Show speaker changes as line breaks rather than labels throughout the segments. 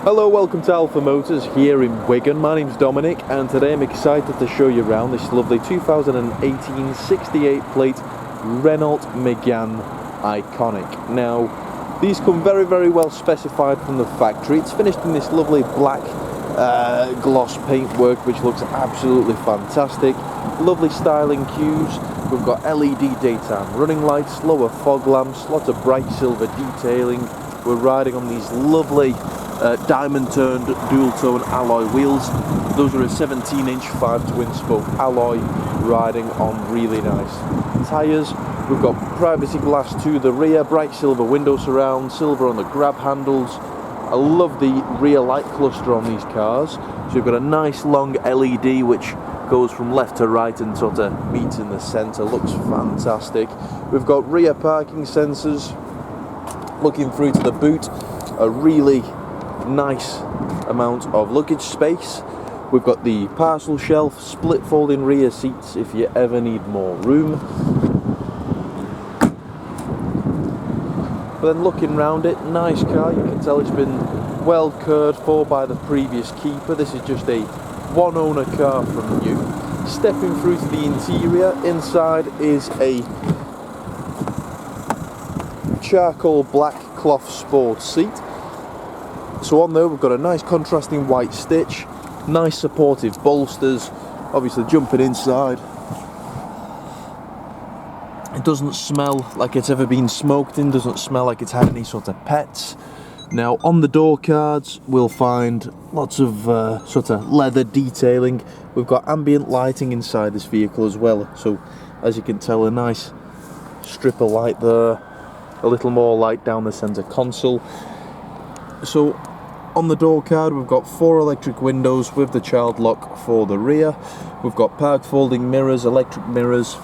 Hello, welcome to Alpha Motors here in Wigan. My name's Dominic and today I'm excited to show you around this lovely 2018 68 plate Renault Megane Iconic. Now, these come very well specified from the factory. It's finished in this lovely black gloss paintwork which looks absolutely fantastic. Lovely styling cues. We've got LED daytime running lights, lower fog lamps, lots of bright silver detailing. We're riding on these lovely diamond turned dual tone alloy wheels. Those are a 17-inch 5 twin spoke alloy, riding on really nice tyres. We've got privacy glass to the rear, bright silver window surround, silver on the grab handles. I love the rear light cluster on these cars. So you've got a nice long LED which goes from left to right and sort of meets in the centre. Looks fantastic. We've got rear parking sensors. Looking through to the boot, a really nice amount of luggage space. We've got the parcel shelf, split folding rear seats if you ever need more room. But then looking round it, nice car. You can tell it's been well cared for by the previous keeper. This is just a one owner car from new. Stepping through to the interior, inside is a charcoal black cloth sport seat. So on there we've got a nice contrasting white stitch, nice supportive bolsters, obviously jumping inside. It doesn't smell like it's ever been smoked in, doesn't smell like it's had any sort of pets. Now on the door cards we'll find lots of sort of leather detailing. We've got ambient lighting inside this vehicle as well, so as you can tell, a nice strip of light there, a little more light down the centre console. So on the door card we've got 4 electric windows with the child lock for the rear. We've got park folding mirrors, electric mirrors,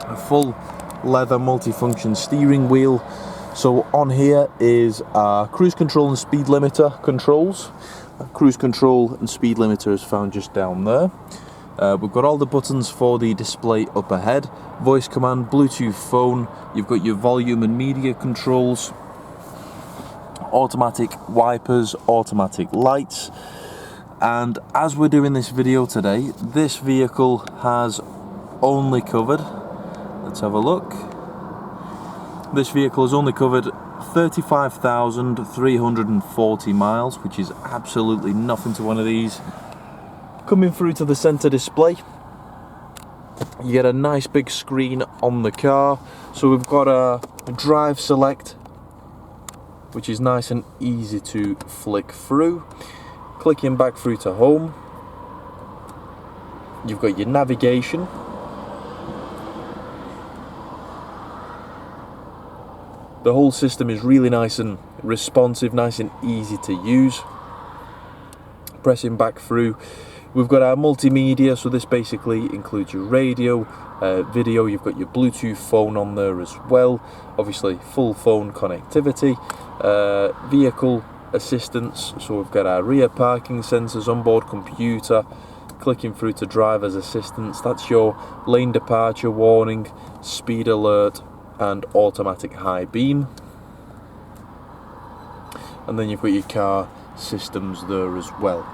a full leather multifunction steering wheel. So on here is our cruise control and speed limiter controls. Cruise control and speed limiter is found just down there. We've got all the buttons for the display up ahead, voice command, Bluetooth phone. You've got your volume and media controls, automatic wipers, automatic lights. And as we're doing this video today, this vehicle has only covered, let's have a look, this vehicle has only covered 35,340 miles, which is absolutely nothing to one of these. Coming through to the centre display, you get a nice big screen on the car. So we've got a drive select, which is nice and easy to flick through. Clicking back through to home, you've got your navigation. The whole system is really nice and responsive, nice and easy to use. Pressing back through, we've got our multimedia, so this basically includes your radio, video. You've got your Bluetooth phone on there as well, obviously full phone connectivity, vehicle assistance, so we've got our rear parking sensors, onboard computer. Clicking through to driver's assistance, that's your lane departure warning, speed alert and automatic high beam. And then you've got your car systems there as well.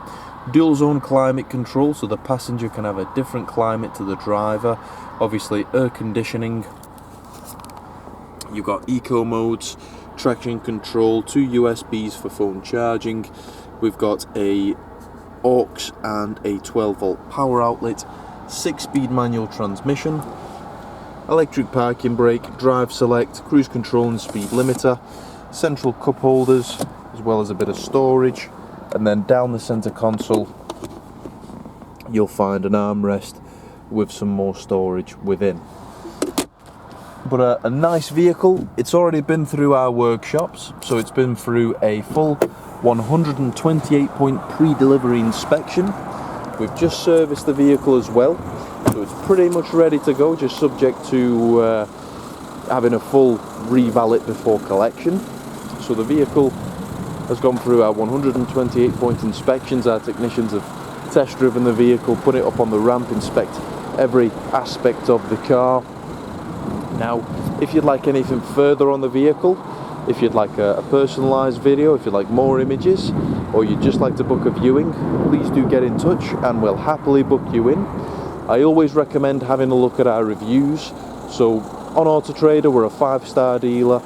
Dual zone climate control, so the passenger can have a different climate to the driver. Obviously air conditioning. You've got eco modes, traction control, 2 USBs for phone charging. We've got a aux and a 12-volt power outlet, 6-speed manual transmission, electric parking brake, drive select, cruise control and speed limiter, central cup holders as well as a bit of storage. And then down the centre console you'll find an armrest with some more storage within. But a nice vehicle. It's already been through our workshops, so it's been through a full 128-point pre-delivery inspection. We've just serviced the vehicle as well, so it's pretty much ready to go, just subject to having a full revalet before collection. So the vehicle has gone through our 128-point inspections. Our technicians have test driven the vehicle, put it up on the ramp, inspect every aspect of the car. Now, if you'd like anything further on the vehicle, If you'd like a personalised video, if you'd like more images, or you'd just like to book a viewing, please do get in touch and we'll happily book you in. I always recommend having a look at our reviews. So on Auto Trader, we're a 5-star dealer.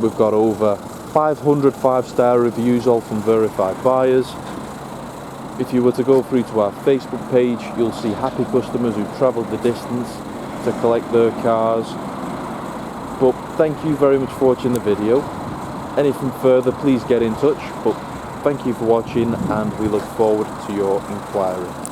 We've got over 500 5-star reviews, all from verified buyers. If you were to go through to our Facebook page, you'll see happy customers who've travelled the distance to collect their cars. But thank you very much for watching the video. Anything further, please get in touch. But thank you for watching, and we look forward to your inquiry.